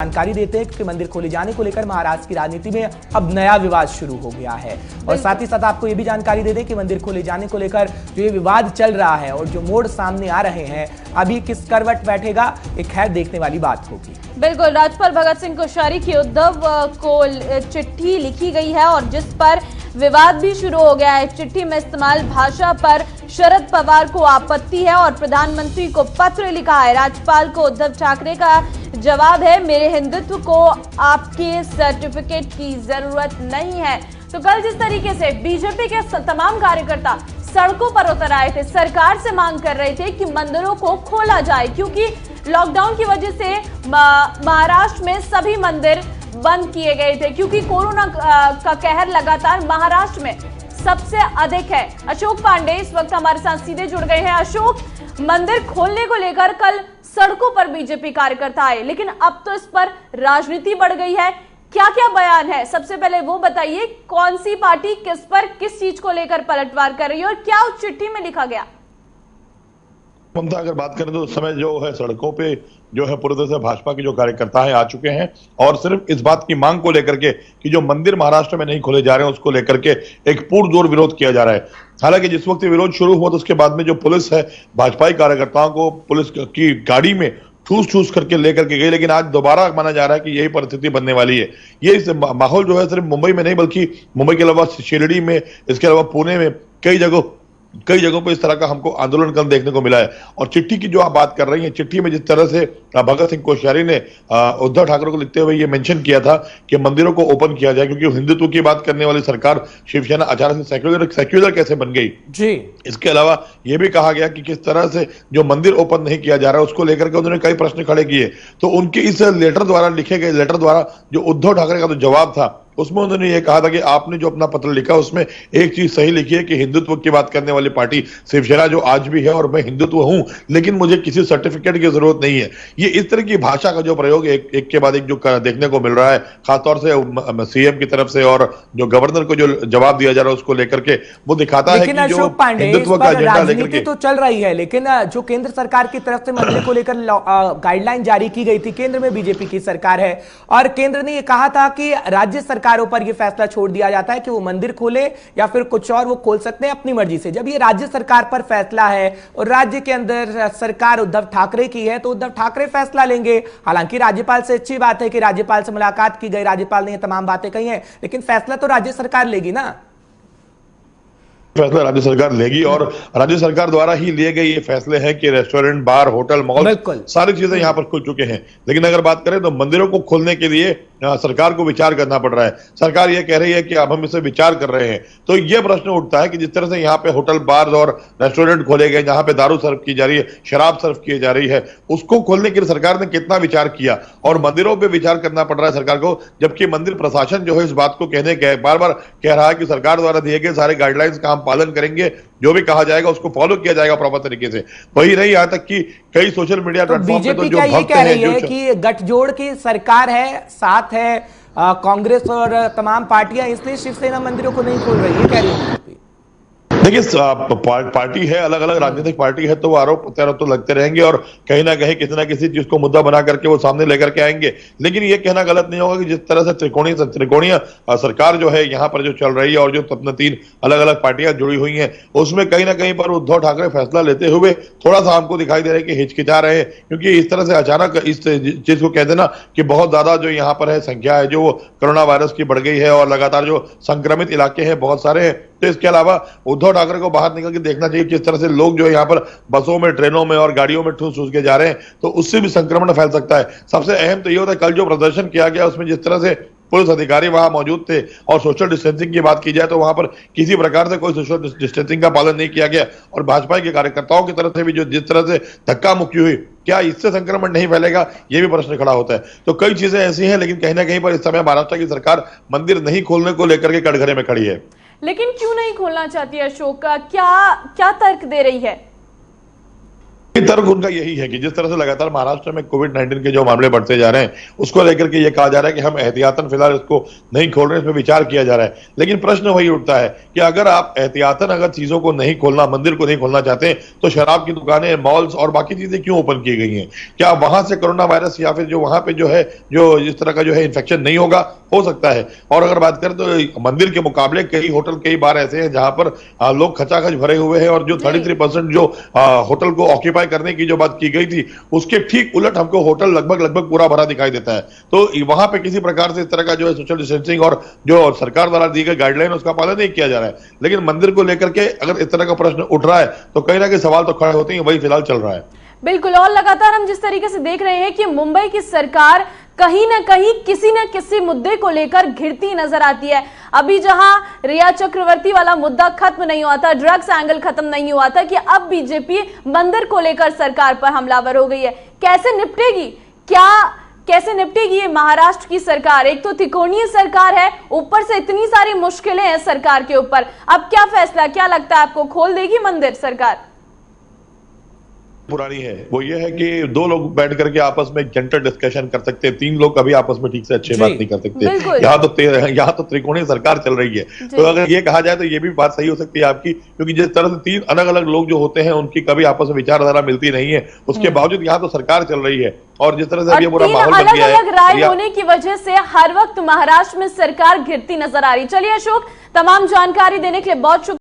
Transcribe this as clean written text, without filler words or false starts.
जानकारी देते हैं कि मंदिर खोले जाने को लेकर महाराष्ट्र की राजनीति में अब नया विवाद शुरू हो गया है। और साथ ही साथ आपको यह भी जानकारी दे दें कि मंदिर खोले जाने को लेकर जो ये विवाद चल रहा है और जो मोड़ सामने आ रहे हैं, अभी किस करवट बैठेगा, एक खैर देखने वाली बात होगी। बिल्कुल, राज्यपाल भगत सिंह कोश्यारी की उद्धव को चिट्ठी लिखी गई है और जिस पर विवाद भी शुरू हो गया है। चिट्ठी में इस्तेमाल भाषा पर शरद पवार को आपत्ति है और प्रधानमंत्री को पत्र लिखा है। राज्यपाल को उद्धव ठाकरे का जवाब है, मेरे हिंदुत्व को आपके सर्टिफिकेट की जरूरत नहीं है। तो कल जिस तरीके से बीजेपी के तमाम कार्यकर्ता सड़कों पर उतर आए थे, सरकार से मांग कर रहे थे कि मंदिरों को खोला जाए, क्योंकि लॉकडाउन की वजह से महाराष्ट्र में सभी मंदिर बंद किए गए थे, क्योंकि कोरोना का कहर लगातार महाराष्ट्र में सबसे अधिक है। अशोक पांडे इस वक्त हमारे साथ सीधे जुड़ गए हैं। अशोक, मंदिर खोलने को लेकर कल सड़कों पर बीजेपी कार्यकर्ता आए, लेकिन अब तो इस पर राजनीति बढ़ गई है। क्या क्या बयान है? सबसे पहले वो बताइए, कौन सी पार्टी किस पर किस चीज को लेकर पलटवार कर रही है और क्या उस चिट्ठी में लिखा गया? ममता, अगर बात करें तो उस समय जो है सड़कों पे जो है पूरी तरह से भाजपा के जो कार्यकर्ता हैं आ चुके हैं और सिर्फ इस बात की मांग को लेकर के कि जो मंदिर महाराष्ट्र में नहीं खोले जा रहे हैं उसको लेकर के एक पुरजोर विरोध किया जा रहा है। हालांकि जिस वक्त विरोध शुरू हुआ तो उसके बाद में जो पुलिस है भाजपा कार्यकर्ताओं को पुलिस की गाड़ी में ठूस करके लेकर के गई, लेकिन आज दोबारा माना जा रहा है कि यही परिस्थिति बनने वाली है। ये इस माहौल जो है सिर्फ मुंबई में नहीं बल्कि मुंबई के अलावा शिरडी में, इसके अलावा पुणे में कई जगहों पर इस तरह का हमको आंदोलन कल देखने को मिला है। और चिट्ठी की जो आप बात कर रही हैं, चिट्ठी में जिस तरह से भगत सिंह कोश्यारी ने उद्धव ठाकरे को लिखते हुए ये मेंशन किया था कि मंदिरों को ओपन किया जाए, क्योंकि हिंदुत्व की बात करने वाली सरकार शिवसेना अचानक से सेक्युलर कैसे बन गई जी। इसके अलावा यह भी कहा गया कि किस तरह से जो मंदिर ओपन नहीं किया जा रहा है उसको लेकर के उन्होंने कई प्रश्न खड़े किए। तो उनके इस लेटर द्वारा, लिखे गए लेटर द्वारा जो उद्धव ठाकरे का जो जवाब था उसमें उन्होंने ये कहा था कि आपने जो अपना पत्र लिखा उसमें एक चीज सही लिखी है कि हिंदुत्व की बात करने वाली पार्टी शिवसेना जो आज भी है और मैं हिंदुत्व हूं, लेकिन मुझे किसी सर्टिफिकेट की जरूरत नहीं है। ये इस तरह की भाषा का जो प्रयोग एक के बाद एक जो देखने को मिल रहा है, खासतौर से सीएम की तरफ से और जो गवर्नर को जो जवाब दिया जा रहा है उसको लेकर के, वो दिखाता है कि जो हिंदुत्व का एजेंडा लेकर के तो चल रही है। लेकिन जो केंद्र सरकार की तरफ से मंदिर को लेकर गाइडलाइन जारी की गई थी, केंद्र में बीजेपी की सरकार है और केंद्र ने यह कहा था कि राज्य सरकारों पर यह फैसला छोड़ दिया जाता है कि वो मंदिर खोले या फिर कुछ और वो खोल सकते हैं अपनी मर्जी से। जब ये राज्य सरकार पर फैसला है और राज्य के अंदर सरकार उद्धव ठाकरे की है तो उद्धव ठाकरे फैसला लेंगे। हालांकि राज्यपाल से अच्छी बात है कि राज्यपाल से मुलाकात की गई, राज्यपाल ने ये तमाम बातें कही हैं, लेकिन फैसला तो राज्य सरकार लेगी ना। फैसला राज्य सरकार लेगी और राज्य सरकार द्वारा ही लिए गए ये फैसले हैं कि रेस्टोरेंट, बार, होटल, मॉल सारी चीजें यहां पर खुल चुके हैं। लेकिन अगर बात करें तो मंदिरों को खोलने के लिए सरकार को विचार करना पड़ रहा है। सरकार ये कह रही है कि अब हम इसे विचार कर रहे हैं। तो ये प्रश्न उठता है कि जिस तरह से यहाँ पे होटल, बार और रेस्टोरेंट खोले गए जहां पे दारू सर्व की जा रही है, शराब सर्व की जा रही है, उसको खोलने के लिए सरकार ने कितना विचार किया और मंदिरों पर विचार करना पड़ रहा है सरकार को, जबकि मंदिर प्रशासन जो है इस बात को कहने के बार बार कह रहा है कि सरकार द्वारा दिए गए सारे गाइडलाइंस का हम पालन करेंगे, जो भी कहा जाएगा उसको फॉलो किया जाएगा प्रॉपर तरीके से। वही नहीं, यहां तक कि कई सोशल मीडिया प्लेटफॉर्म पे तो जो भक्त कह रही है कि गठजोड़ की सरकार है, साथ है कांग्रेस और तमाम पार्टियां, इसलिए शिवसेना मंदिरों को नहीं खोल रही है, कह रही है। देखिए, पार्टी है, अलग अलग राजनीतिक पार्टी है, तो वो आरोप प्रत्यारोप तो लगते रहेंगे और कहीं ना कहीं किसी ना किसी चीज को मुद्दा बना करके वो सामने लेकर के आएंगे। लेकिन ये कहना गलत नहीं होगा कि जिस तरह से त्रिकोणीय सरकार जो है यहाँ पर जो चल रही है और जो अपने 3 अलग अलग पार्टियां जुड़ी हुई हैं, उसमें कहीं ना कहीं पर उद्धव ठाकरे फैसला लेते हुए थोड़ा सा हमको दिखाई दे रहा है कि हिचकिचा रहे हैं, क्योंकि इस तरह से अचानक इस चीज को कह देना कि बहुत ज्यादा जो यहाँ पर है संख्या है जो कोरोना वायरस की बढ़ गई है और लगातार जो संक्रमित इलाके हैं बहुत सारे हैं। तो इसके अलावा उद्धव ठाकरे को बाहर निकल के देखना चाहिए किस तरह से लोग जो है यहाँ पर बसों में, ट्रेनों में और गाड़ियों में ठूस के जा रहे हैं, तो उससे भी संक्रमण फैल सकता है। सबसे अहम तो ये होता है कल जो प्रदर्शन किया गया उसमें जिस तरह से पुलिस अधिकारी वहां मौजूद थे और सोशल डिस्टेंसिंग की बात की जाए तो वहां पर किसी प्रकार से कोई सोशल डिस्टेंसिंग का पालन नहीं किया गया और भाजपा के कार्यकर्ताओं की तरफ से भी जो जिस तरह से धक्का मुक्की हुई, क्या इससे संक्रमण नहीं फैलेगा, ये भी प्रश्न खड़ा होता है। तो कई चीजें ऐसी हैं, लेकिन कहीं ना कहीं पर इस समय महाराष्ट्र की सरकार मंदिर नहीं खोलने को लेकर के कटघरे में खड़ी है। लेकिन क्यों नहीं खोलना चाहती है अशोक? क्या तर्क दे रही है? तर्क उनका यही है कि जिस तरह से लगातार महाराष्ट्र में कोविड-19 के जो मामले बढ़ते जा रहे हैं, उसको लेकर के ये कहा जा रहा है कि हम एहतियातन फिलहाल इसको नहीं खोल रहे हैं, इसमें विचार किया जा रहा है। लेकिन प्रश्न वही उठता है कि अगर आप एहतियातन अगर चीजों को नहीं खोलना, मंदिर को नहीं खोलना चाहते हैं, तो शराब की दुकानें, मॉल्स और बाकी चीजें क्यों ओपन की गई हैं? क्या वहां से कोरोना वायरस या फिर जो वहां पे जो है, जो इस तरह का जो है इन्फेक्शन नहीं होगा? हो सकता है। और अगर बात करें तो मंदिर के मुकाबले कई होटल, कई बार ऐसे हैं जहां पर लोग खचाखच भरे हुए हैं, और जो 33% जो होटल को ऑक्यूपाई करने की जो बात की गई थी, उसके ठीक उलट हमको होटल लगभग पूरा भरा दिखाई देता है। तो वहां पे किसी प्रकार से इस तरह का जो है सोशल डिस्टेंसिंग और जो सरकार द्वारा दी गई गाइडलाइन, उसका पालन नहीं किया जा रहा है। लेकिन मंदिर को लेकर के अगर इस तरह का प्रश्न उठ रहा है, तो कहीं ना कहीं सवाल तो खड़े होते हैं, वही फिलहाल चल रहा है। बिल्कुल, और लगातार हम जिस तरीके से देख रहे हैं कि मुंबई की सरकार कहीं ना कहीं किसी न किसी मुद्दे को लेकर घिरती नजर आती है। अभी जहां रिया चक्रवर्ती वाला मुद्दा खत्म नहीं हुआ था, ड्रग्स एंगल खत्म नहीं हुआ था, कि अब बीजेपी मंदिर को लेकर सरकार पर हमलावर हो गई है। कैसे निपटेगी, कैसे निपटेगी ये महाराष्ट्र की सरकार? एक तो त्रिकोणीय सरकार है, ऊपर से इतनी सारी मुश्किलें हैं सरकार के ऊपर। अब क्या फैसला, क्या लगता है आपको, खोल देगी मंदिर सरकार? पुरानी है वो ये है कि दो लोग बैठ करके आपस में जेंटल डिस्कशन कर सकते हैं, तीन लोग कभी आपस में ठीक से अच्छी बात नहीं कर सकते। यहाँ तो त्रिकोणीय सरकार चल रही है। तो अगर ये कहा जाए तो ये भी बात सही हो सकती है आपकी, क्योंकि जिस तरह से तीन अलग अलग लोग जो होते हैं उनकी कभी आपस में विचारधारा मिलती नहीं है, उसके बावजूद यहाँ तो सरकार चल रही है। और जिस तरह से ये पूरा माहौल बन गया है, अलग अलग राय होने की वजह से हर वक्त महाराष्ट्र में सरकार घिरती नजर आ रही। चलिए अशोक, तमाम जानकारी देने के लिए बहुत शुक्रिया।